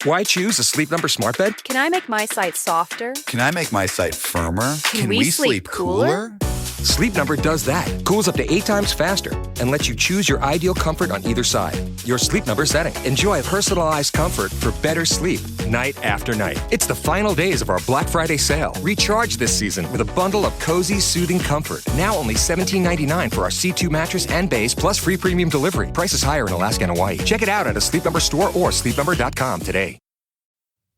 Why choose a Sleep Number smart bed? Can I make my site softer? Can I make my site firmer? Can we sleep cooler? Sleep Number does that. Cools up to 8 times faster and lets you choose your ideal comfort on either side. Your Sleep Number setting. Enjoy personalized comfort for better sleep night after night. It's the final days of our Black Friday sale. Recharge this season with a bundle of cozy, soothing comfort. Now only $17.99 for our C2 mattress and base, plus free premium delivery. Prices higher in Alaska and Hawaii. Check it out at a Sleep Number store or sleepnumber.com today.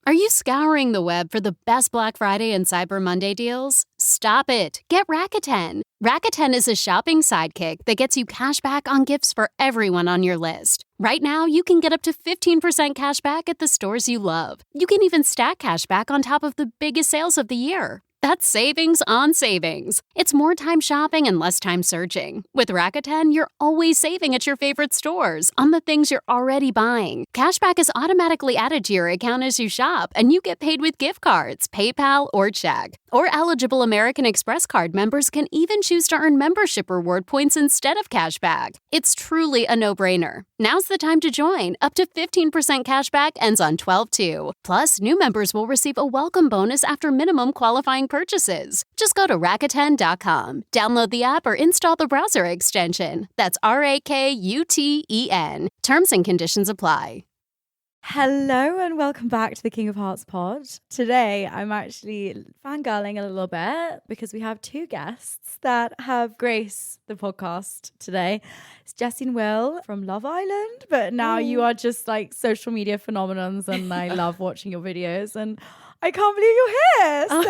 Are you scouring the web for the best Black Friday and Cyber Monday deals? Stop it. Get Rakuten. Rakuten is a shopping sidekick that gets you cash back on gifts for everyone on your list. Right now, you can get up to 15% cash back at the stores you love. You can even stack cash back on top of the biggest sales of the year. That's savings on savings. It's more time shopping and less time searching. With Rakuten, you're always saving at your favorite stores on the things you're already buying. Cashback is automatically added to your account as you shop, and you get paid with gift cards, PayPal, or check. Or eligible American Express card members can even choose to earn membership reward points instead of cashback. It's truly a no-brainer. Now's the time to join. Up to 15% cashback ends on 12/2. Plus, new members will receive a welcome bonus after minimum qualifying purchases. Just go to Rakuten.com, download the app, or install the browser extension. That's RAKUTEN. Terms and conditions apply. Hello and welcome back to the King of Hearts pod. Today I'm actually fangirling a little bit because we have two guests that have graced the podcast today. It's Jessie and Will from Love Island, but now you are just like social media phenomenons and I love watching your videos and I can't believe you're here. So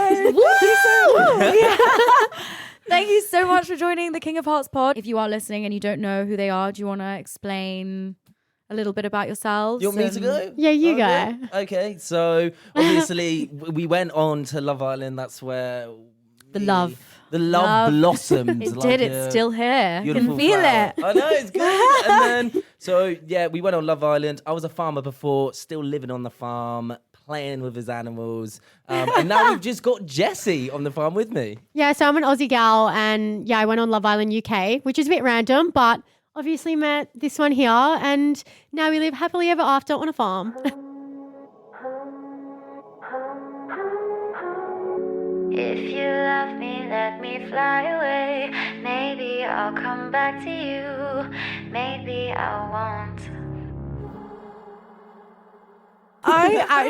thank you so much for joining the King of Hearts pod. If you are listening and you don't know who they are, do you want to explain a little bit about yourselves? You want me to go? Yeah, you go. Okay, so obviously we went on to Love Island. That's where The love blossomed. It did. It's still here. You can feel flower. it. I know, it's good. And then, we went on Love Island. I was a farmer before, still living on the farm, playing with his animals. And now we've just got Jessie on the farm with me. Yeah, so I'm an Aussie gal and I went on Love Island UK, which is a bit random, but obviously met this one here and now we live happily ever after on a farm. If you love me, let me fly away. Maybe I'll come back to you. Maybe I won't. I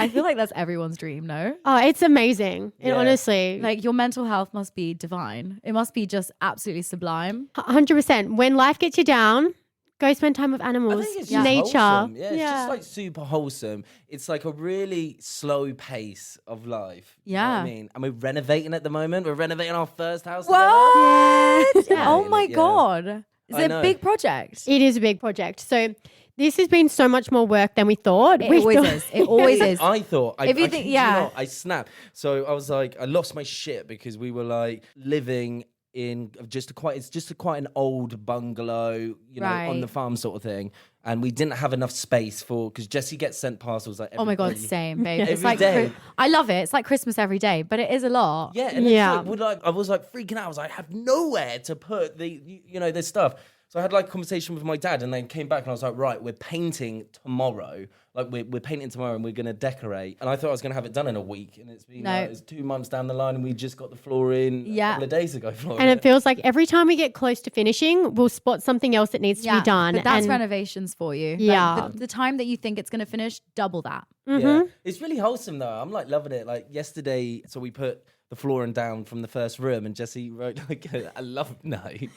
feel like that's everyone's dream, no? Oh, it's amazing. Yeah. Honestly. Like your mental health must be divine. It must be just absolutely sublime. 100%. When life gets you down, go spend time with animals, I think it's just nature. wholesome. Yeah, it's just like super wholesome. It's like a really slow pace of life. Yeah. You know what I mean? And we're renovating at the moment. We're renovating our first house. What? Yeah. Oh my Yeah. God. Is I it a know. big project? It is a big project. So this has been so much more work than we thought. It always is. It always is. I thought, If you think- yeah. I snapped. So I was like, I lost my shit because we were like living in quite an old bungalow, you know, on the farm sort of thing. And we didn't have enough space because Jessie gets sent parcels like Oh my God, day. same, babe. It's Every like day. I love it. It's like Christmas every day, but it is a lot. Yeah, and Yeah. it's I was like freaking out. I was like, I have nowhere to put this stuff. So I had like a conversation with my dad and then came back and I was like, right, we're painting tomorrow. Like we're painting tomorrow and we're going to decorate. And I thought I was going to have it done in a week. And it's been it's 2 months down the line and we just got the floor in a couple of days ago. And it feels like every time we get close to finishing, we'll spot something else that needs to be done. But that's renovations for you. Yeah. Like, the time that you think it's going to finish, double that. Yeah. It's really wholesome though. I'm like loving it. Like yesterday, so we put the flooring down from the first room and Jessie wrote like a love note.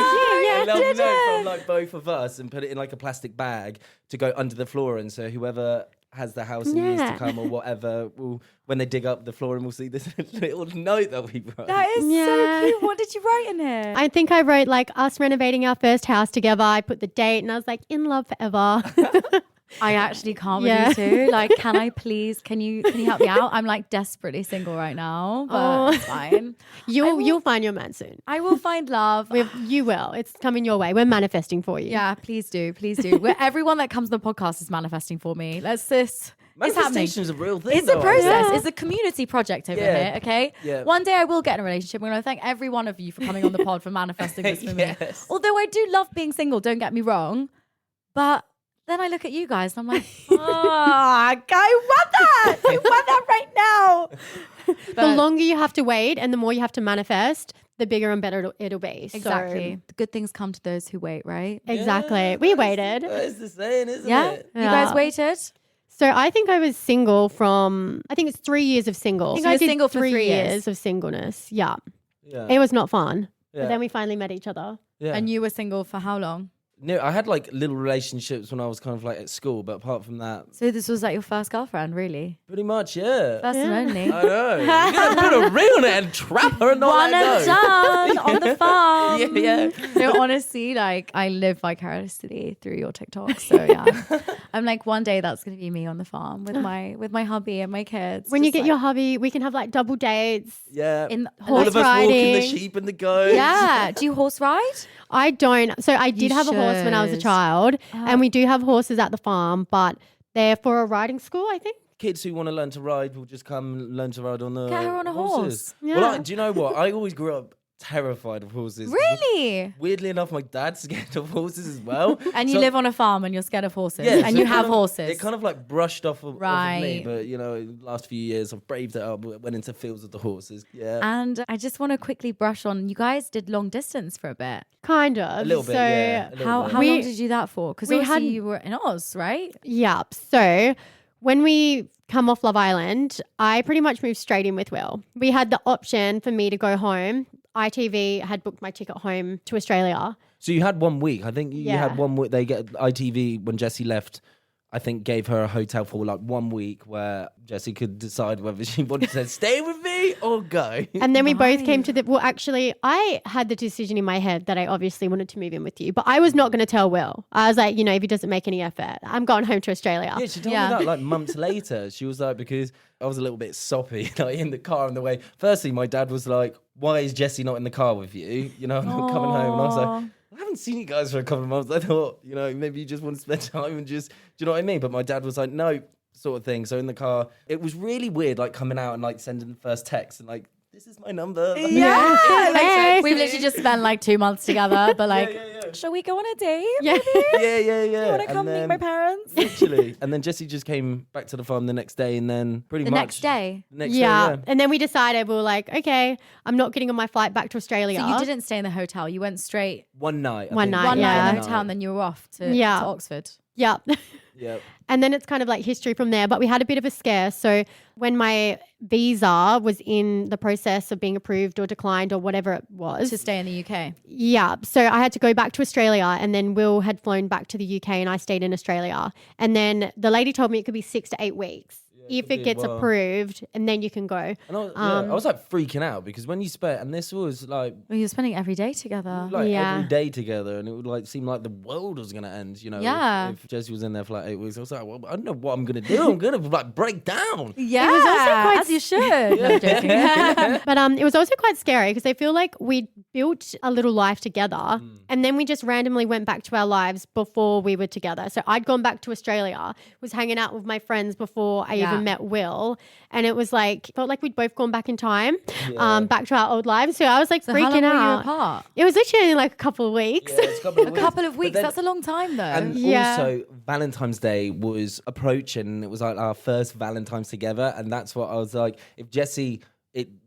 I love a note from like both of us and put it in like a plastic bag to go under the floor, and so whoever has the house in years to come or whatever will, when they dig up the floor, and we'll see this little note that we wrote. That is so cute. What did you write in here? I think I wrote like us renovating our first house together. I put the date and I was like, in love forever. I actually can't with you two. Like, can you help me out? I'm like desperately single right now, but it's fine. You'll find your man soon. I will find love. You will. It's coming your way. We're manifesting for you. Yeah, please do. Everyone that comes to the podcast is manifesting for me. Manifestation is a real thing. It's a process. Yeah. It's a community project over here, okay? Yeah. One day I will get in a relationship. I'm going to thank every one of you for coming on the pod for manifesting this for me. Although I do love being single, don't get me wrong. But then I look at you guys and I'm like, I want that. I want that right now. The longer you have to wait and the more you have to manifest, the bigger and better it'll be. Exactly. So, The good things come to those who wait, right? exactly. We waited. That's the saying, isn't Yeah. it? You guys waited? So I think I was single from, I think it's 3 years of single. So I you were did single for 3 years. of singleness. Yeah. Yeah. It was not fun. Yeah. But then we finally met each other. Yeah. And you were single for how long? No, I had like little relationships when I was kind of like at school, but apart from that, So this was like your first girlfriend, really? pretty much, yeah. First and only. I know. You're gonna put a ring on it and trap her and not One let and go. done on the farm. Yeah. No, honestly, like I live vicariously through your TikTok. So yeah, I'm like, one day that's gonna be me on the farm with my hubby and my kids. When you Just get like- your hubby, we can have like double dates. Yeah. in All horse of us walking the riding. sheep and the goats. yeah, do you horse ride? I don't. So I did have a horse when I was a should. child, and we do have horses at the farm, but they're for a riding school, I think. Kids who want to learn to ride will just come and learn to ride on the Get her on a horses. horse. Well, do you know what? I always grew up terrified of horses. Really? Weirdly enough, my dad's scared of horses as well. And you So- live on a farm and you're scared of horses, Yeah, and so you it have kind of- horses. It kind of like brushed off of me, Right. but you know, the last few years I've braved it up, went into fields with the horses. Yeah. And I just want to quickly brush on. You guys did long distance for a bit. Kind of. A little bit, So, yeah. A little How bit. how We- long did you do that for? Because we obviously had- you were in Oz, right? yeah. So when we come off Love Island, I pretty much moved straight in with Will. We had the option for me to go home. ITV had booked my ticket home to Australia. So you had 1 week. I think you Yeah. had 1 week. They get ITV when Jessie left. I think gave her a hotel for like 1 week where Jessie could decide whether she wanted to stay with me or go. And then we both came to the, well, actually, I had the decision in my head that I obviously wanted to move in with you, but I was not going to tell Will. I was like, you know, if he doesn't make any effort, I'm going home to Australia. Yeah, she told Yeah. me that like months later. She was like, because I was a little bit soppy, like in the car on the way. Firstly, my dad was like, why is Jessie not in the car with you? You know, I'm not coming home. And I was like, I haven't seen you guys for a couple of months. I thought, you know, maybe you just want to spend time and just, do you know what I mean? But my dad was like, no, sort of thing. So in the car, it was really weird, like coming out and like sending the first text and like, this is my number. Like, Yeah. Hey. We've literally just spent like 2 months together, but like, yeah. shall we go on a date? Yeah. yeah. You want to And come meet then- my parents? Literally. And then Jessie just came back to the farm the next day and then pretty The much. next day. Next Yeah. day, And then we decided, we were like, okay, I'm not getting on my flight back to Australia. So you didn't stay in the hotel. You went straight One night. I One think. night, one yeah. night in the hotel, and then you were off to Oxford. Yeah. Yeah. And then it's kind of like history from there. But we had a bit of a scare. So when my visa was in the process of being approved or declined or whatever it was. To stay in the UK. Yeah. So I had to go back to Australia, and then Will had flown back to the UK and I stayed in Australia. And then the lady told me it could be 6 to 8 weeks if could it be, gets well. approved, and then you can go. And I was like freaking out because when you spent, and this was like Well, you're spending every day together. Yeah. every day together, and it would like seem like the world was gonna end. You know, Yeah. If Jessie was in there for like 8 weeks, I was like, well, I don't know what I'm gonna do. I'm gonna like break down. Yeah, It was also quite as you should. No, I'm joking. But it was also quite scary because I feel like we built a little life together, and then we just randomly went back to our lives before we were together. So I'd gone back to Australia, was hanging out with my friends before I Yeah. even met Will, and it was like felt like we'd both gone back in time, Yeah. back to our old lives. So I was like So freaking how long were you out. apart? It was literally only like a couple of weeks. Yeah, it's a couple of A weeks. couple of But weeks. then- That's a long time, though. And Yeah. also, Valentine's Day was approaching. It was like our first Valentine's together, and that's what I was like. If Jessie,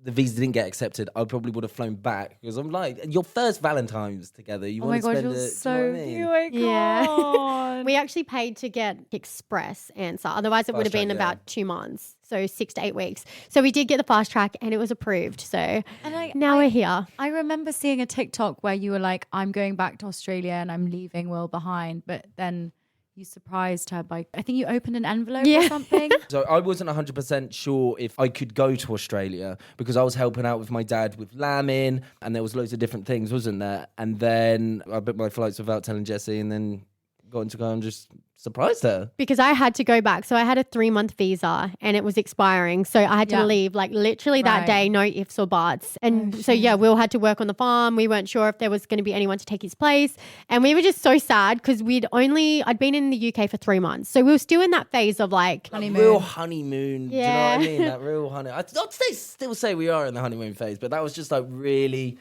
the visa didn't get accepted, I probably would have flown back because I'm like, your first Valentine's together. You oh want my to god, spend you're it. so do you know what I mean? Yeah. We actually paid to get express answer. Otherwise, it would have Fast been track, yeah. about 2 months. So 6 to 8 weeks. So we did get the fast track and it was approved. So And now we're here. I remember seeing a TikTok where you were like, I'm going back to Australia and I'm leaving Will behind. But then you surprised her by, I think you opened an envelope or something. So I wasn't 100% sure if I could go to Australia because I was helping out with my dad with lambing and there was loads of different things, wasn't there? And then I booked my flights without telling Jessie and then got to go and just surprised her. Because I had to go back. So I had a 3-month visa and it was expiring. So I had to Yeah. leave like literally that Right. day, no ifs or buts. And so, yeah, Will had to work on the farm. We weren't sure if there was going to be anyone to take his place. And we were just so sad because I'd been in the UK for 3 months. So we were still in that phase of like, Real honeymoon. Yeah. Do you know what I mean? That real honey. I'd still say we are in the honeymoon phase, but that was just like really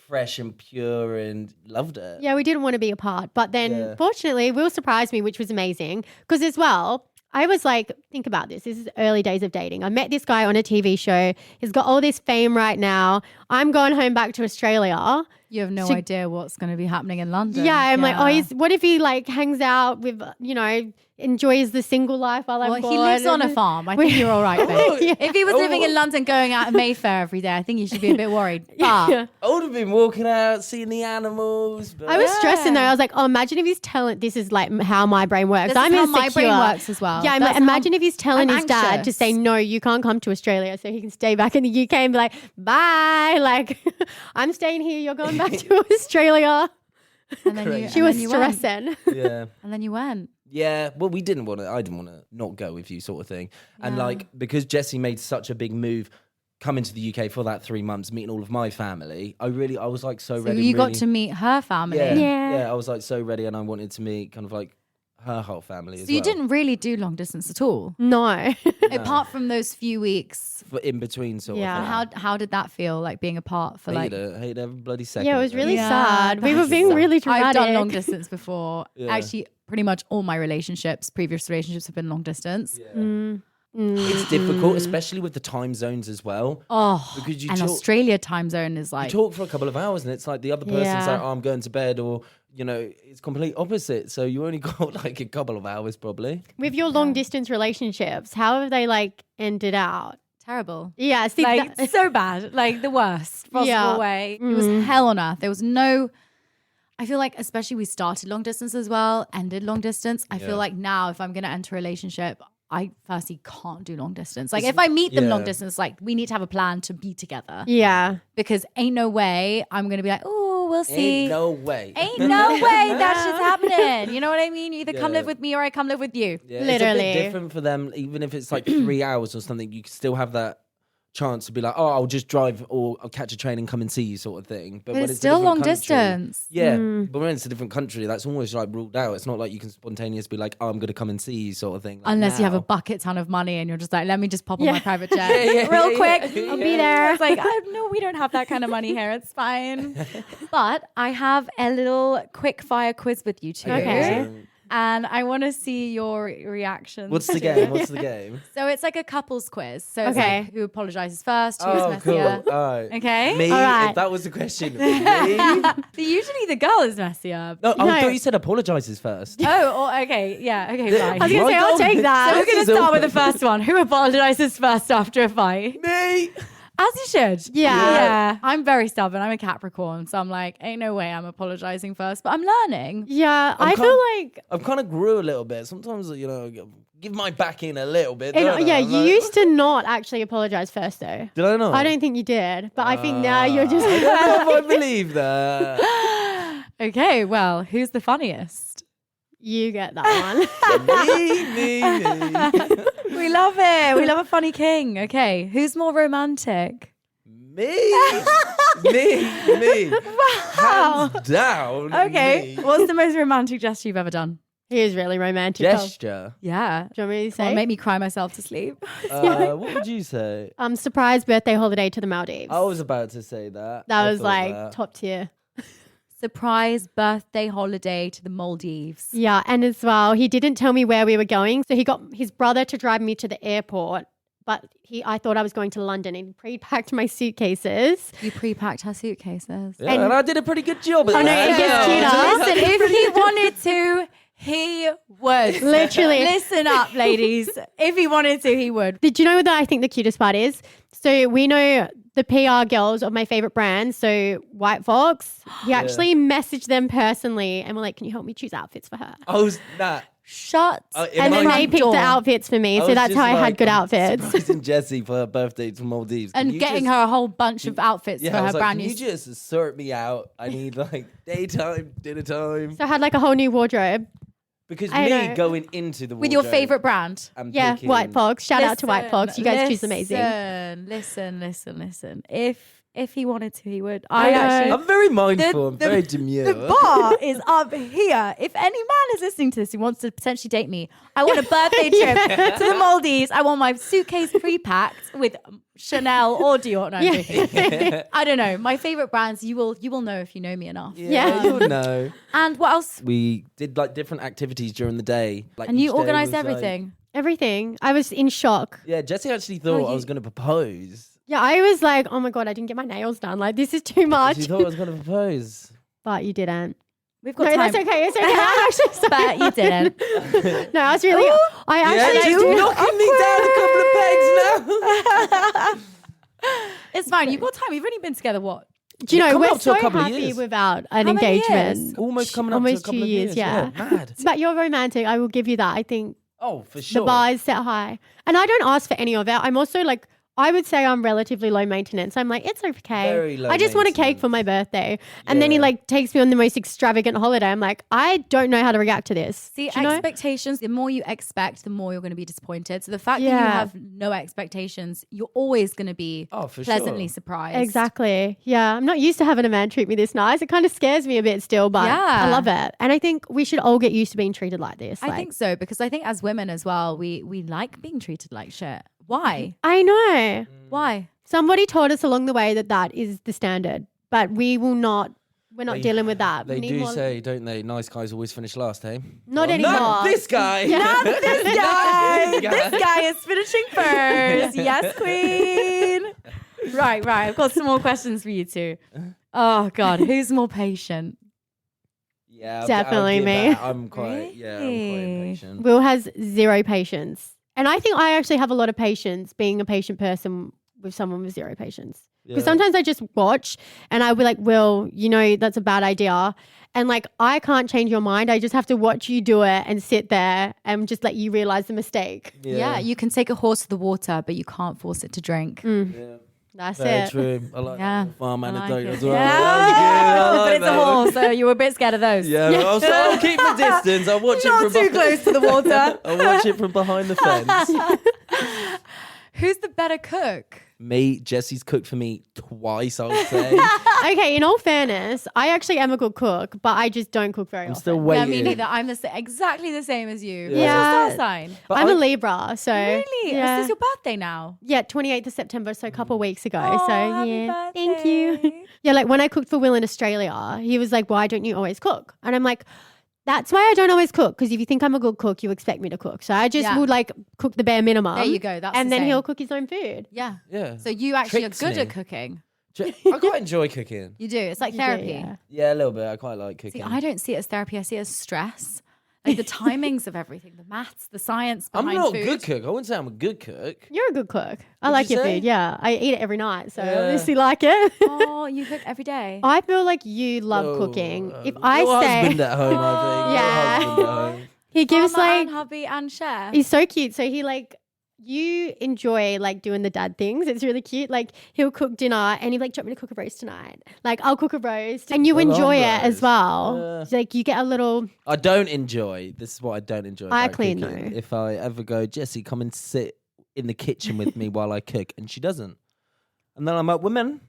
fresh and pure and loved it. Yeah, we didn't want to be apart. But then fortunately, Will surprised me, which was amazing. Because as well, I was like, think about this. This is early days of dating. I met this guy on a TV show. He's got all this fame right now. I'm going home back to Australia. You have no idea what's going to be happening in London. Yeah, I'm like, what if he like hangs out with, enjoys the single life while I'm gone? He lives on a farm. I think you're all right, babe. If he was living in London going out in Mayfair every day, I think you should be a bit worried. But I would have been walking out, seeing the animals. But I was stressing though. I was like, imagine if he's telling, this is like how my brain works. This I'm is how insecure. my brain works as well. Yeah, I'm That's like, imagine if he's telling I'm his dad to anxious. say, no, you can't come to Australia so he can stay back in the UK and be like, bye. Like, I'm staying here. You're going back to Australia. And then She was stressing. Yeah. And then you went. Yeah, well, I didn't want to not go with you sort of thing. And like, because Jessie made such a big move coming to the UK for that 3 months, meeting all of my family, I was like so ready. You got to meet her family. Yeah, I was like so ready and I wanted to meet kind of like her whole family as well. So you didn't really do long distance at all? No. Apart from those few weeks. In between sort Yeah. of thing. How did that feel, like being apart for like... Hate every bloody second. Yeah, it was really Yeah, sad. We were that's being really dramatic. I've done long distance before. Yeah. Actually, pretty much all my previous relationships have been long distance. It's difficult, especially with the time zones as well. Oh, because you and talk, Australia time zone is you like... talk for a couple of hours and it's like the other person's Yeah. like, oh, I'm going to bed, or it's complete opposite. So you only got like a couple of hours probably. With your long distance relationships, how have they like ended out? terrible. Yeah, see, Like so bad, like the worst possible Yeah. way. It was hell on earth. There was no... I feel like, especially we started long distance as well, ended long distance. I feel like now if I'm going to enter a relationship, I firstly can't do long distance. Like if I meet them long distance, like we need to have a plan to be together. yeah. Because ain't no way I'm going to be like, oh, we'll see. Ain't no way. Ain't no way that shit's happening. You know what I mean? You either come live with me or I come live with you. Yeah, Literally. It's a bit different for them. Even if it's like 3 hours or something, you can still have that chance to be like, oh, I'll just drive or I'll catch a train and come and see you sort of thing. But when it's a still different long country- distance. Yeah, but when it's a different country, that's almost like ruled out. It's not like you can spontaneously be like, oh, I'm going to come and see you sort of thing. Like Unless you have a now. bucket ton of money and you're just like, let me just pop on my private jet Yeah, real yeah, quick. yeah, I'll yeah. be there. It's like, oh, no, we don't have that kind of money here. It's fine. But I have a little quick fire quiz with you two. Okay. And I want to see your reactions. What's the game? What's the game? So it's like a couples quiz. So it's Okay. like who apologizes first, who's Oh, cool. messier. All right. Okay. Me, All right. if that was the question. Me? Usually the girl is messier. No, I No. thought you said apologizes first. Oh, okay. Yeah. Okay, fine. I was going to say, I'll take So that. we're going is to start with the awkward. first one. Who apologizes first after a fight? Me. As you should. Yeah. I'm very stubborn. I'm a Capricorn. So I'm like, ain't no way I'm apologizing first. But I'm learning. Yeah, I I'm feel like, I've kind of grew a little bit. Sometimes, give my back in a little bit. don't I? yeah, I'm you like, used to not actually apologize first though. Did I not? I don't think you did, but I think now you're just. I don't know if I believe that. Okay, well, who's the funniest? You get that one. me. We love it. We love a funny king. Okay, who's more romantic? Me. Hands down. Okay, me. what's the most romantic gesture you've ever done? He was really romantic. Gesture. Yeah. Do you want me to Well, say? make me cry myself to sleep. What would you say? Surprise birthday holiday to the Maldives. I was about to say that. that I was thought like that. top tier. Surprise birthday holiday to the Maldives. Yeah, and as well, he didn't tell me where we were going, so he got his brother to drive me to the airport. But I thought I was going to London, and he pre-packed my suitcases. You pre-packed her suitcases. Yeah, and I did a pretty good job at Oh, no, that. it gets cuter. Listen, if he wanted to, he would. Literally. Listen up, ladies. If he wanted to, he would. Did you know what I think the cutest part is? So we know the PR girls of my favorite brand, so White Fox. He actually messaged them personally and we're like, can you help me choose outfits for her? I was that. Shut. In And then my- they picked the outfits for me, so that's how I had good outfits. Surprising Jessie for her birthday to Maldives. Can And you getting just- her a whole bunch of outfits Yeah, for I her was like, brand can new. you just sort me out? I need like daytime, dinner time. So I had like a whole new wardrobe. Because I me know. going into the With your wardrobe, favorite brand. I'm Yeah, picking- White Fox. Shout out to White Fox. You guys choose amazing. Listen. If if he wanted to, he would. I'm very mindful. I'm very demure. The bar is up here. If any man is listening to this who wants to potentially date me, I want a birthday trip to the Maldives. I want my suitcase pre-packed with Chanel or Dior. No, I'm joking. I don't know. My favorite brands, you will know if you know me enough. Yeah, you'll know. And what else? We did like different activities during the day. Like And you each day organised was, like- everything. Everything. I was in shock. Yeah, Jessie actually thought I was going to propose. Yeah, I was like, oh my God, I didn't get my nails done. Like, this is too much. She thought I was going to propose. But you didn't. We've got No, time. that's okay. It's okay. I'm actually sorry. But you didn't. No, I was really. I actually just do. knocking me down a couple of pegs now. It's fine. You've got time. We've only been together, what? Do you know, coming we're up to a so couple of happy years. without an How many engagement. years? Almost coming up Almost to a couple 2 of years, yeah. Mad. But you're romantic. I will give you that. I think Oh, for sure. the bar is set high. And I don't ask for any of it. I'm also like, I would say I'm relatively low maintenance. I'm like, it's okay. Very low I just want a cake maintenance. for my birthday. And then he Yeah. like takes me on the most extravagant holiday. I'm like, I don't know how to react to this. See, Do you know? expectations, the more you expect, the more you're going to be disappointed. So the fact that you Yeah. have no expectations, you're always going to be for pleasantly sure. surprised. Exactly. Yeah. I'm not used to having a man treat me this nice. It kind of scares me a bit still, but Yeah. I love it. And I think we should all get used to being treated like this. I think so, because I think as women as well, we like being treated like shit. Why? I know. Why? Somebody taught us along the way that is the standard, but we're not dealing with that. They We need do more- say, don't they? Nice guys always finish last, eh? Not Well, anymore. Not this guy. Not this guy. Not this This guy is finishing first. Yes, queen. Right. I've got some more questions for you two. Oh God, who's more patient? Yeah, I'll Definitely give me. that. I'm quite Really? impatient. Will has zero patience. And I think I actually have a lot of patience being a patient person with someone with zero patience. Because sometimes I just watch and I'll be like, Will, you know, that's a bad idea. And like, I can't change your mind. I just have to watch you do it and sit there and just let you realize the mistake. Yeah, you can take a horse to the water, but you can't force it to drink. Yeah. That's Very it. true. I like Yeah. that farm I like anecdote it. as well. Yeah, That was good. I but like it's a that one. horse, so you were a bit scared of those. Yeah, I'll keep my distance. I'll watch it Not from too close to the water. I'll watch it from behind the fence. Who's the better cook? Me, Jessie's cooked for me twice, I would say. Okay, in all fairness, I actually am a good cook, but I just don't cook very I'm often. still Yeah, waiting. me neither. I'm exactly the same as you. What's Yeah. your star sign? But I'm I- a Libra, so Really? yeah. This is your birthday now. Yeah, 28th of September, so a couple of weeks ago. Oh, so happy yeah, birthday. thank you. Yeah, like when I cooked for Will in Australia, he was like, "Why don't you always cook?" And I'm like, "That's why I don't always cook. Because if you think I'm a good cook, you expect me to cook. So I just Yeah. would like cook the bare minimum. There you go. That's and the then same. he'll cook his own food. Yeah. Yeah. So you actually Tricks are good me. at cooking. I quite enjoy cooking. You do. It's like You do, therapy. yeah. Yeah, a little bit. I quite like cooking. See, I don't see it as therapy. I see it as stress. Like the timings of everything, the maths, the science I'm behind not food. a good cook. I wouldn't say I'm a good cook. You're a good cook. I Would like you your say? food. Yeah, I eat it every night, so I Yeah. obviously like it. Oh, you cook every day. I feel like you love No, cooking. If your I husband say at home, I think. Your Yeah. husband at home. he gives Mama like and hubby and chef. he's so cute. So he like you enjoy like doing the dad things. It's really cute. Like he'll cook dinner and he'll like, "Do you want me to cook a roast tonight?" Like I'll cook a roast and you I love enjoy it as roast. well. Yeah. It's like you get a little I don't enjoy. This is what I don't enjoy. I about clean, cooking. though. If I ever go, Jessie, come and sit in the kitchen with me while I cook, and she doesn't, and then I'm like, women,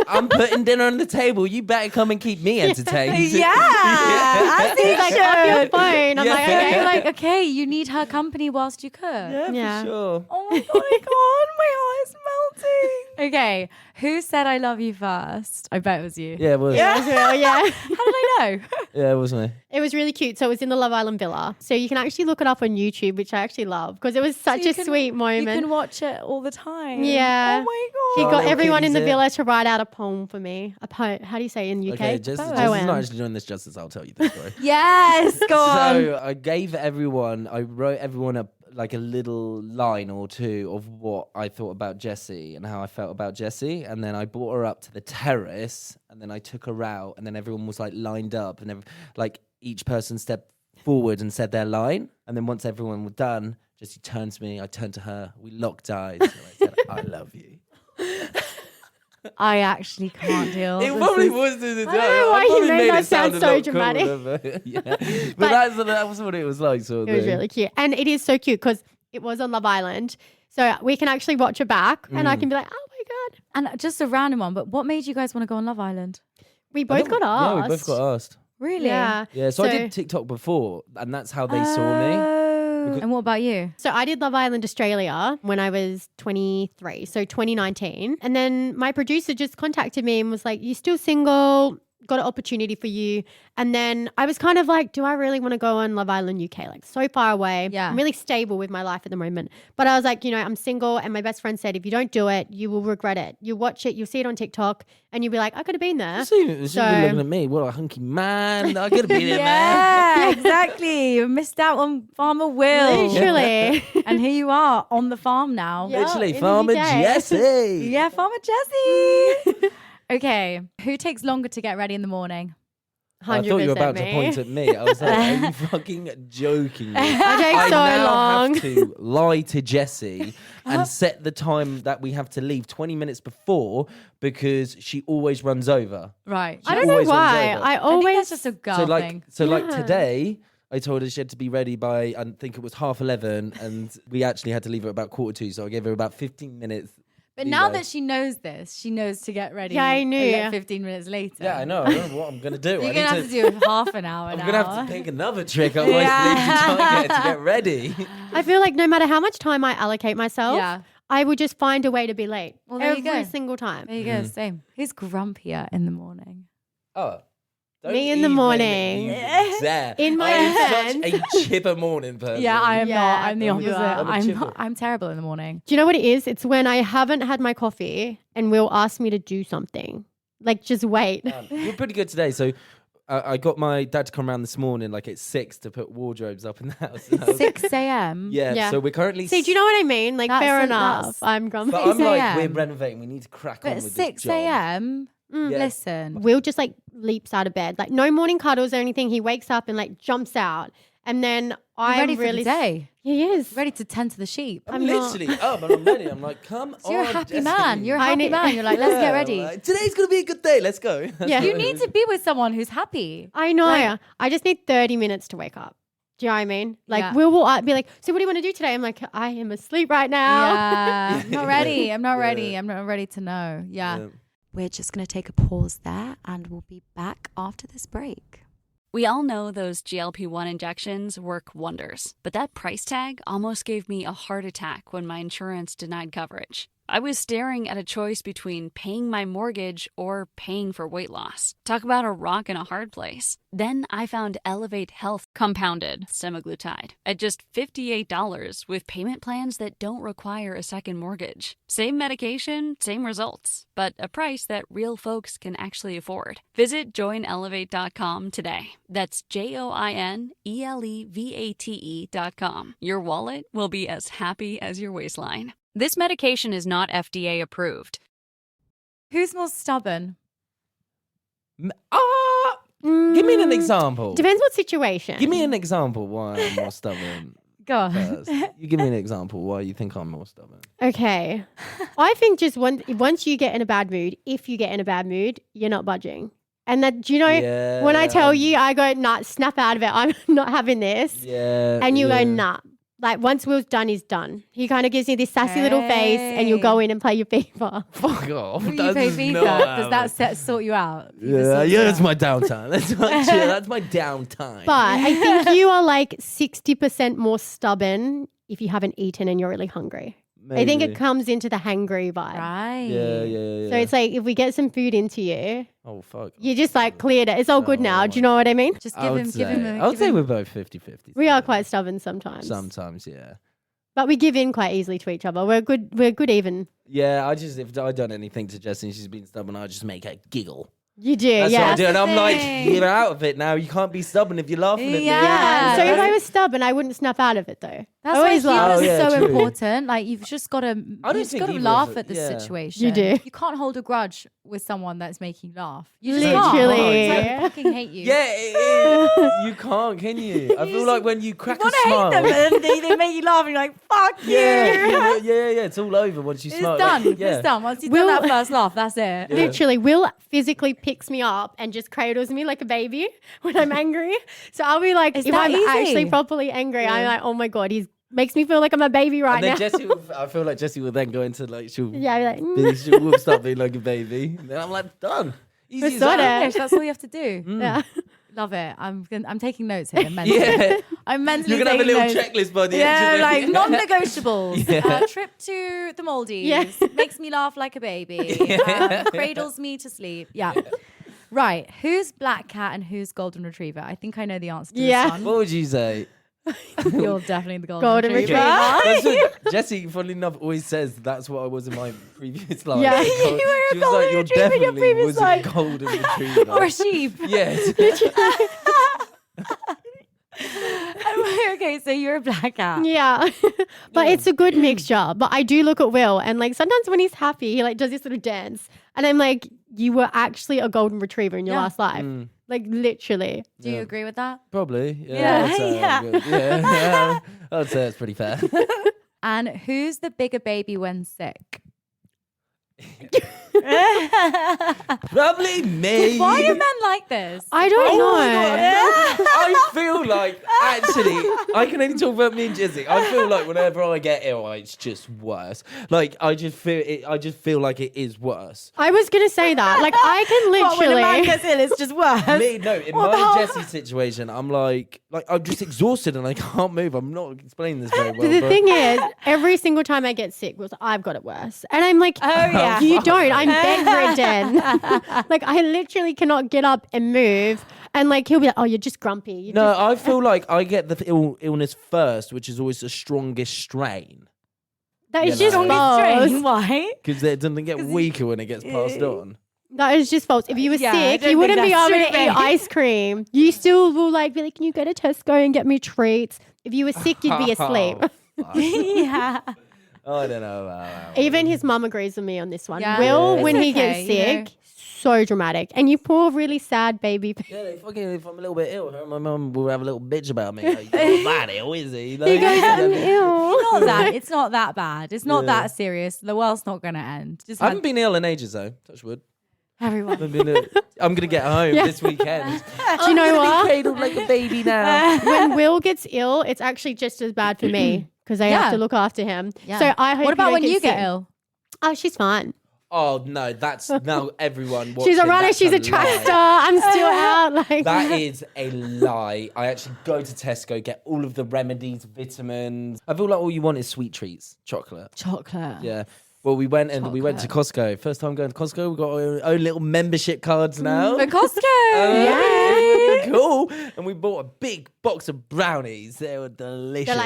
I'm putting dinner on the table. You better come and keep me entertained. Yeah, I think he's like off your phone. I'm Yeah. like, Okay, okay. like okay, you need her company whilst you cook. Yeah, Yeah. for sure. Oh my god, my heart is melting. Okay, who said I love you first? I bet it was you. Yeah, it was. It was real, yeah. How did I know? Yeah, it was me. It was really cute. So it was in the Love Island villa. So you can actually look it up on YouTube, which I actually love because it was such you a can- sweet You moment. can watch it all the time. Yeah. Oh my He god. got little everyone in the kitties, yeah. villa to write out a poem for me. A poem. How do you say it in UK? Okay, Jessie's Poem. not actually doing this justice. I'll tell you the story. Yes, go on. So I gave everyone, I wrote everyone a little line or two of what I thought about Jessie and how I felt about Jessie, and then I brought her up to the terrace, and then I took her out, and then everyone was like lined up, and like each person stepped forward and said their line, and then once everyone was done, Jessie turned to me, I turned to her, we locked eyes, and I said, "I love you." I actually can't deal. It This probably is- was to the I don't know why you probably made made that it sound sound a so lot dramatic. cooler, but yeah. But that was what it was like. Sort of It was thing. really cute. And it is so cute because it was on Love Island. So we can actually watch it back and I can be like, oh my that. And just a random one, but what made you guys want to go on Love Island? We both got asked. Yeah, we both got asked. Really? Yeah. Yeah, so I did TikTok before, and that's how they saw me. Oh. And what about you? So I did Love Island Australia when I was 23, so 2019. And then my producer just contacted me and was like, you still single? Got an opportunity for you. And then I was kind of like, do I really want to go on Love Island UK? Like so far away. Yeah. I'm really stable with my life at the moment. But I was like, I'm single. And my best friend said, if you don't do it, you will regret it. You watch it, you'll see it on TikTok and you'll be like, I could have been there. She's looking at me. What a hunky man. I could have been there, man. Yeah, exactly. You missed out on Farmer Will. Literally. And here you are on the farm now. Yeah. Literally, in the Farmer UK. Jessie. Yeah, Farmer Jessie. Okay, who takes longer to get ready in the morning? 100% I thought you were about me. to point at me. I was like, are you fucking joking me? I take I so now long. have to lie to Jessie and set the time that we have to leave 20 minutes before because she always runs over. Right. I don't know always runs why. over. I I think always that's just a girl thing. Like today, I told her she had to be ready by, I think it was 11:30, and we actually had to leave at about 2:45. So I gave her about 15 minutes. But now that she knows this, she knows to get ready. Yeah, I knew. 15 minutes later. Yeah, I know. I don't know what I'm going to do. You're going to have to do half an hour I'm now. going to have to pick another trick up my sleeve to get ready. I feel like no matter how much time I allocate myself, Yeah. I would just find a way to be late. Well, there you every go. single time. There you go, same. Who's grumpier in the morning? Oh. don't Me in the even morning. you dare. In my I am defense. such a chipper morning person. Yeah, I am Yeah, not. I'm the you opposite. are. I'm terrible in the morning. Do you know what it is? It's when I haven't had my coffee and Will ask me to do something. Like, just wait. You're pretty good today. So I got my dad to come around this morning, like at 6, to put wardrobes up in the house. And I was- 6 a.m. Yeah, Yeah. so we're currently. See, do you know what I mean? Like, That's fair a- enough. that's- I'm grumpy. But I'm 6 like, a.m. we're renovating. We need to crack on But with 6 this job. a.m. Yeah. Listen. Will just like leaps out of bed. Like, no morning cuddles or anything. He wakes up and like jumps out. And then I'm ready really for the day. He is. Ready to tend to the sheep. I'm I'm not. literally up and I'm ready. I'm like, come So on. you're a happy Jessie. man. You're a I happy need- man. You're like, let's get Yeah, ready. like, today's going to be a good day. Let's go. Yeah. You need to be with someone who's happy. I know. Like- I just need 30 minutes to wake up. Do you know what I mean? Like, Yeah. Will be like, so what do you want to do today? I'm like, I am asleep right now. Yeah. I'm not ready. I'm not ready. I'm not ready to know. Yeah. We're just going to take a pause there and we'll be back after this break. We all know those GLP-1 injections work wonders, but that price tag almost gave me a heart attack when my insurance denied coverage. I was staring at a choice between paying my mortgage or paying for weight loss. Talk about a rock and a hard place. Then I found Elevate Health compounded semaglutide at just $58 with payment plans that don't require a second mortgage. Same medication, same results, but a price that real folks can actually afford. Visit joinelevate.com today. That's JOINELEVATE.com. Your wallet will be as happy as your waistline. This medication is not FDA approved. Who's more stubborn? Give me an example. Depends what situation. Give me an example why I'm more stubborn. Go on. First. You give me an example why you think I'm more stubborn. Okay. I think just once you get in a bad mood, if you get in a bad mood, you're not budging. And that, do you know, when I tell you, I go, nah, snap out of it. I'm not having this. Yeah. And you yeah. go, nah. Like, once Will's done, he's done. He kind of gives you this sassy little face and you'll go in and play your FIFA. Fuck off. Who you That pay does FIFA? not Does that sort you out? FIFA Yeah, sorts yeah, you that's out. my downtime. That's my downtime. But I think you are like 60% more stubborn if you haven't eaten and you're really hungry. I think it comes into the hangry vibe. Right. Yeah. So it's like if we get some food into you, Oh, fuck. you just like cleared it. It's all good now. Do you know what I mean? Just I would give him say- a I would give say him- we're both 50-50. We are quite stubborn sometimes. Sometimes, yeah. But we give in quite easily to each other. We're good even. Yeah, if I done anything to Jessie and she's been stubborn, I just make her giggle. You do, That's yeah. what I do. And I'm like, thing. you're out of it now. You can't be stubborn if you're laughing at me. Yeah. Yeah. So if that's- I was stubborn, I wouldn't snap out of it though. That's I why always humor laugh. Oh, yeah, is so true. important. Like you've just got to, I don't you just think got to either laugh of at the it- yeah. situation. You do. You can't hold a grudge with someone that's making you laugh. You just Literally. can't. It's like, I fucking hate you. Yeah, you can't, can you? I feel like when you crack a smile. and they make you laugh and you're like, fuck you. Yeah, it's all over once you It's smile. done. Like, yeah. It's done. Once you've Will- done that first laugh, that's it. Literally, Will physically picks me up and just cradles me like a baby when I'm angry. So I'll be like, Is if that I'm easy? actually properly angry, I'm like, oh my God, he's makes me feel like I'm a baby right And then now. I feel like Jessie will then go into like she'll Be like, will start being like a baby. And then I'm like, done. Easy as sorted. that. English, that's all you have to do. Yeah. Love it. I'm taking notes here. Mentally. Yeah. I'm mentally You're gonna have a taking little notes. checklist by the Yeah, end. like non-negotiables. Yeah. Trip to the Maldives. Yeah. Makes me laugh like a baby. Cradles me to sleep. Yeah. Right. Who's black cat and who's golden retriever? I think I know the answer to Yeah. this one. What would you say? You're definitely the golden, Golden retriever. retriever. That's what Jessie, funnily enough, always says that's what I was in my previous life. Yeah. You were a She was golden like, you're retriever in your definitely previous was life. a golden retriever. Or a sheep. Yes. Okay, so you're a black cat. Yeah. But it's a good mixture. But I do look at Will and like sometimes when he's happy, he like does this little dance. And I'm like, you were actually a golden retriever in your Yeah. last life. Like literally. Do you agree with that? Probably. Yeah, I'd say yeah. I'm good. Yeah. I'd say it's pretty fair. And who's the bigger baby when sick? Probably me. Why are men like this? I don't Oh know. my God. I feel like actually I can only talk about me and Jessie. I feel like whenever I get ill, it's just worse. Like I just feel like it is worse. I was gonna say that. Like I can What, when a man literally gets ill, it's just worse. Me, no, in What the my hell? Jessie situation, I'm like I'm just exhausted and I can't move. I'm not explaining this very well. the but thing is, every single time I get sick, was I've got it worse. And I'm like, Oh, yeah. you don't. I'm bedridden. Like I literally cannot get up and move. And like he'll be like, oh, you're just grumpy. You're no, just- I feel like I get the illness first, which is always the strongest strain. that is you just know. false. Why? Because it doesn't get weaker when it gets passed on. That is just false. If you were Yeah, I sick, don't you think wouldn't be that's able to true, eat babe. ice cream. You still will like be like, can you go to Tesco and get me treats? If you were sick, you'd be asleep. Yeah. I don't know about that. Even his mum agrees with me on this one. Yeah. Will, It's when he okay, gets you sick, know. so dramatic. And you poor, really sad baby. Yeah, if I'm a little bit ill, my mum will have a little bitch about me. Like, he's not that ill, is he? Like, He goes, I'm ill. Not that. It's not that bad. It's not that serious. The world's not going to end. Just I haven't been ill in ages though. Touch wood. everyone. I haven't been ill. I'm gonna get home this weekend. Do you know what? Cradled like a baby now. When Will gets ill, it's actually just as bad for me because I Yeah. have to look after him. Yeah. So I hope What about don't when you get sick. ill? Oh, she's fine. Oh no, that's now everyone. She's a watching, runner. that's She's a lie. track star. I'm still out. Like That is a lie. I actually go to Tesco, get all of the remedies, vitamins. I feel like all you want is sweet treats, chocolate. Chocolate. Yeah. Well, we went to Costco. First time going to Costco. We've got our own little membership cards now. For Costco. Yeah. Cool. And we bought a big box of brownies. They were delicious. they're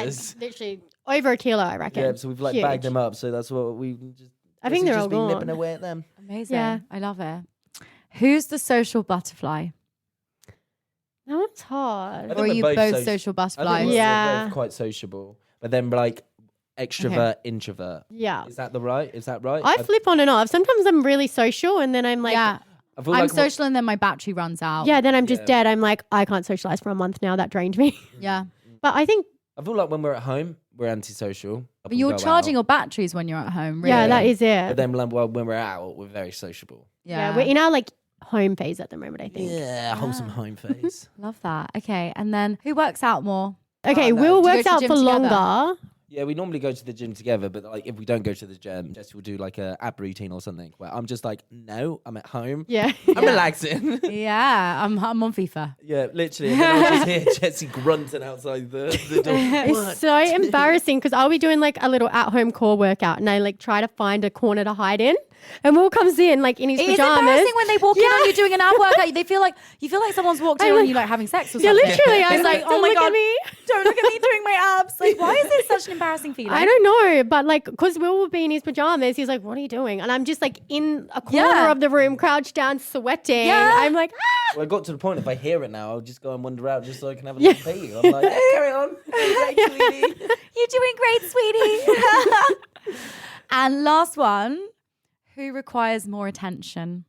like literally over a kilo, I reckon. Yeah, so we've like Huge. bagged them up. So that's what we just. I think they're all just been nipping gone. away at them. Amazing. Yeah. I love it. Who's the social butterfly? That one's hard. think Or are we're you both both social- social I think butterflies? we're Yeah. both quite sociable, but then like extrovert, introvert. Yeah. Is that right? I flip on and off. Sometimes I'm really social and then I'm like, Yeah. I feel I'm like social and then my battery runs out. yeah, then I'm just Yeah. dead. I'm like, I can't socialize for a month now. That drained me. Yeah. But I think, I feel like when we're at home, we're antisocial. But you're charging your batteries when you're at home, really. yeah, that is it. But then when we're out, we're very sociable. Yeah, we're in our like home phase at the moment, I think. Yeah, wholesome home phase. Love that. Okay. And then who works out more? Okay, Oh, no. Will Do you go works to out gym for together? longer. Yeah, we normally go to the gym together, but like if we don't go to the gym, Jess will do like a ab routine or something where I'm just like, no, I'm at home. Yeah. I'm relaxing. Yeah, I'm on FIFA. Yeah, literally. And then I'll just hear Jessie grunting outside the door. It's so embarrassing because I'll be doing like a little at-home core workout and I like try to find a corner to hide in. And Will comes in like in his It is pajamas. embarrassing when they walk in on you doing an ab workout. They feel like someone's walked in I'm on like- you like having sex or Yeah, something. literally. It's I'm like, like, oh don't my look god, at me. don't look at me doing my abs. Like, why is this such an embarrassing feeling? I don't know, but like, because Will will be in his pajamas, he's like, what are you doing? And I'm just like in a corner Yeah. of the room, crouched down, sweating. Yeah. I'm like, ah! Well, I got to the point if I hear it now, I'll just go and wander out just so I can have a little pee. I'm like, yeah, carry on. Great, sweetie. You're doing great, sweetie. And last one, who requires more attention?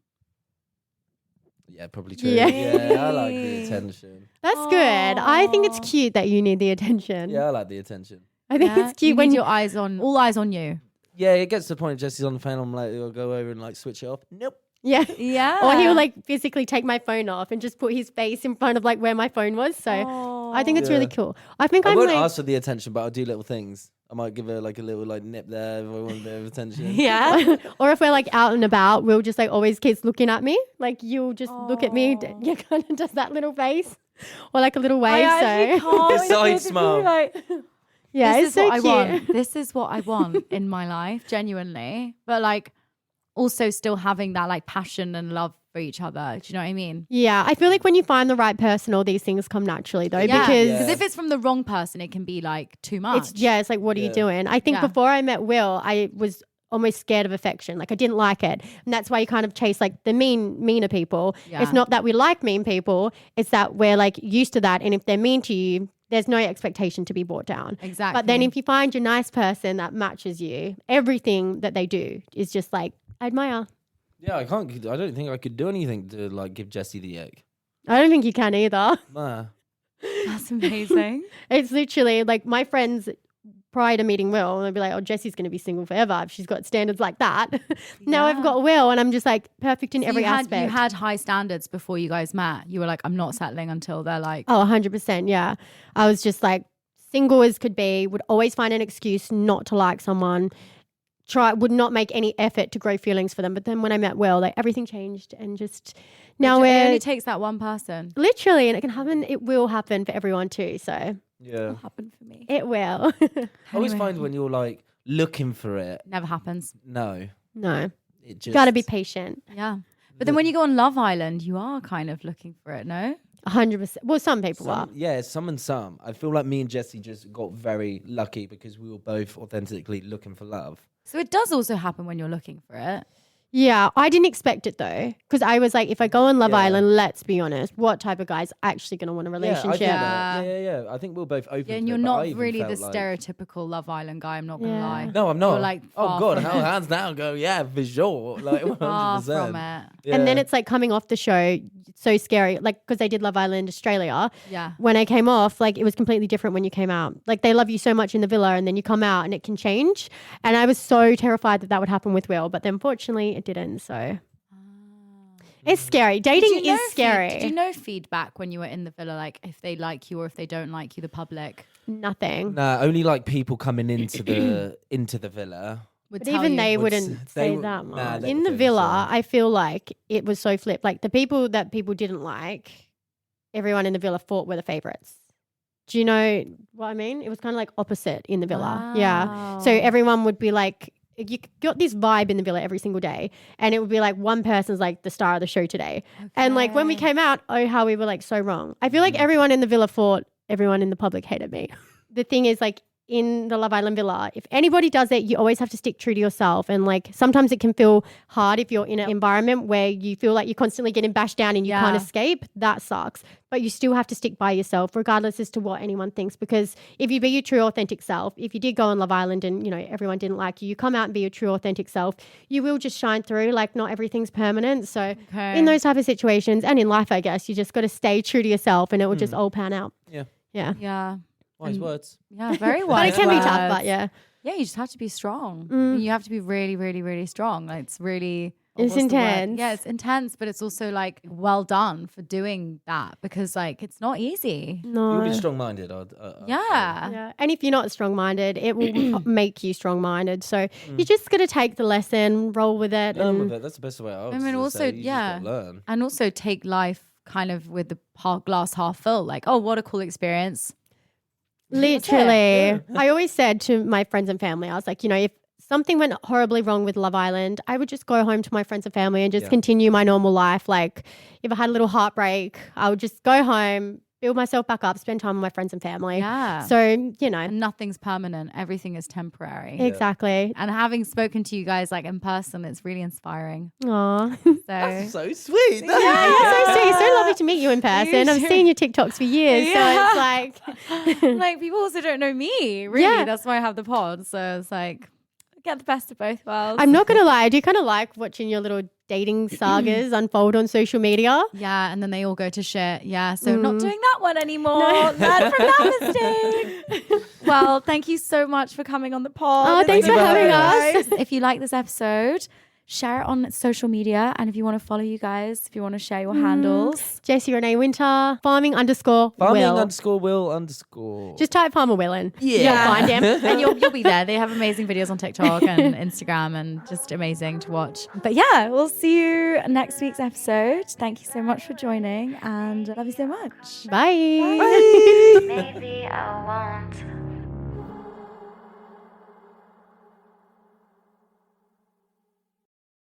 Yeah, probably true. Yeah. Yeah, I like the attention. That's good. I think it's Aw. cute that you need the attention. Yeah, I like the attention. I think Yeah? it's cute You when need you. your eyes on, all eyes on you. Yeah, it gets to the point if Jessie's on the phone, I'm like, I'll go over and like switch it off. Nope. Yeah. Yeah. Or he'll like physically take my phone off and just put his face in front of like where my phone was. So I think it's really cool. I think I I'm won't like, ask for the attention, but I'll do little things. I might give her like a little like nip there if I want a bit of attention. Yeah. or if we're like out and about, Will just like always keeps looking at me. Like you'll just look at me. You kind of does that little face or like a little wave. The side smile. Yeah, This it's is so what I cute. want. This is what I want in my life, genuinely. But like also still having that like passion and love for each other. Do you know what I mean? Yeah, I feel like when you find the right person, all these things come naturally though. Because if it's from the wrong person, it can be like too much. It's like, what are you doing? I think before I met Will, I was almost scared of affection. Like I didn't like it. And that's why you kind of chase like the meaner people. Yeah. It's not that we like mean people. It's that we're like used to that. And if they're mean to you, there's no expectation to be brought down. Exactly. But then if you find your nice person that matches you, everything that they do is just like, I admire. Yeah, I don't think I could do anything to like give Jessie the egg. I don't think you can either. Nah. That's amazing. It's literally like my friends prior to meeting Will, they'd be like, oh, Jessie's going to be single forever if she's got standards like that. Now I've got Will and I'm just like perfect in every aspect. You had high standards before you guys met. You were like, I'm not settling until they're like. Oh, 100%. Yeah. I was just like single as could be, would always find an excuse not to like someone, would not make any effort to grow feelings for them. But then when I met Will, like everything changed and just now it only takes that one person. Literally, and it can happen. It will happen for everyone too. So Yeah. Happen for me. it will. I always find when you're like looking for it, Never happens. no. No, It just got to be patient. Yeah. But then when you go on Love Island, you are kind of looking for it, no? 100%. Well, some people are. some and some. I feel like me and Jessie just got very lucky because we were both authentically looking for love. So it does also happen when you're looking for it. Yeah, I didn't expect it though, because I was like, if I go on Love Yeah. Island, let's be honest, what type of guy's actually going to want a relationship? Yeah. I think we're both open. Yeah, and to you're it, but I not even really the felt like- stereotypical Love Island guy, I'm not going to Yeah. lie. No, I'm not. You're like oh far God, from how it. hands down go? Yeah, for sure. Like 100%. Far from it. And then it's like coming off the show, so scary. Like, because they did Love Island Australia. Yeah. When I came off, like, it was completely different when you came out. Like, they love you so much in the villa, and then you come out and it can change. And I was so terrified that would happen with Will, but then fortunately it didn't. So it's scary. Dating is scary. Did you know feedback when you were in the villa, like if they like you or if they don't like you, the public? Nothing. Nah, only like people coming into the villa. Would But tell even you. they Would wouldn't s- they say would- that nah, much. they In would the say the villa, same. I feel like it was so flipped. Like the people that people didn't like, everyone in the villa thought were the favorites. Do you know what I mean? It was kind of like opposite in the villa. Yeah. So Wow. everyone would be like, you got this vibe in the villa every single day. And it would be like one person's like the star of the show today. And like when we Okay. came out, oh, how we were like so wrong. I feel like everyone in the villa thought everyone in the public hated me. The thing is like, in the Love Island villa, if anybody does it, you always have to stick true to yourself. And like sometimes it can feel hard if you're in an environment where you feel like you're constantly getting bashed down and you can't escape. That sucks. But you still have to stick by yourself, regardless as to what anyone thinks. Because if you be your true authentic self, if you did go on Love Island and, you know, everyone didn't like you, you come out and be your true authentic self, you will just shine through. Like not everything's permanent. So in those type of situations and in life, I guess, you just got to stay true to yourself and it will just all pan out. Yeah. Yeah. Yeah. Wise And- words. Yeah, very But wise. it can be tough, words. but yeah. Yeah, you just have to be strong. Mm. You have to be really, really, really strong. Like it's really It's what's the word? intense. Yeah, it's intense, but it's also like well done for doing that because like it's not easy. No. You'll be strong-minded. I'd Yeah. Yeah. And if you're not strong-minded, it will make you strong-minded. So you just got to take the lesson, roll with it. Learn and with it. That's the best way. I mean, would also, say. You just yeah. gotta learn. And also take life kind of with the glass half full. Like, oh, what a cool experience. Literally. I always said to my friends and family, I was like, you know, if something went horribly wrong with Love Island, I would just go home to my friends and family and just continue my normal life. Like if I had a little heartbreak, I would just go home, build myself back up, spend time with my friends and family. Yeah. So, you know. And nothing's permanent. Everything is temporary. Exactly. And having spoken to you guys like in person, it's really inspiring. Aw. So So sweet. Yeah, so sweet. So lovely to meet you in person. I've too. seen your TikToks for years. Yeah. So it's like, like people also don't know me, really. Yeah. That's why I have the pod. So it's like get the best of both worlds. I'm not going to lie. I do kind of like watching your little dating sagas unfold on social media. Yeah, and then they all go to shit. Yeah, so not doing that one anymore. Learn from that mistake. Well, thank you so much for coming on the pod. Oh, thanks for having us. If you like this episode, share it on social media. And if you want to follow you guys, if you want to share your handles. Jessie Renee Wynter, farming_Will. Farming_Will_. Just type Farmer Will in. Yeah. You'll find him. And you'll be there. They have amazing videos on TikTok and Instagram and just amazing to watch. But yeah, we'll see you next week's episode. Thank you so much for joining and love you so much. Bye. Maybe I won't.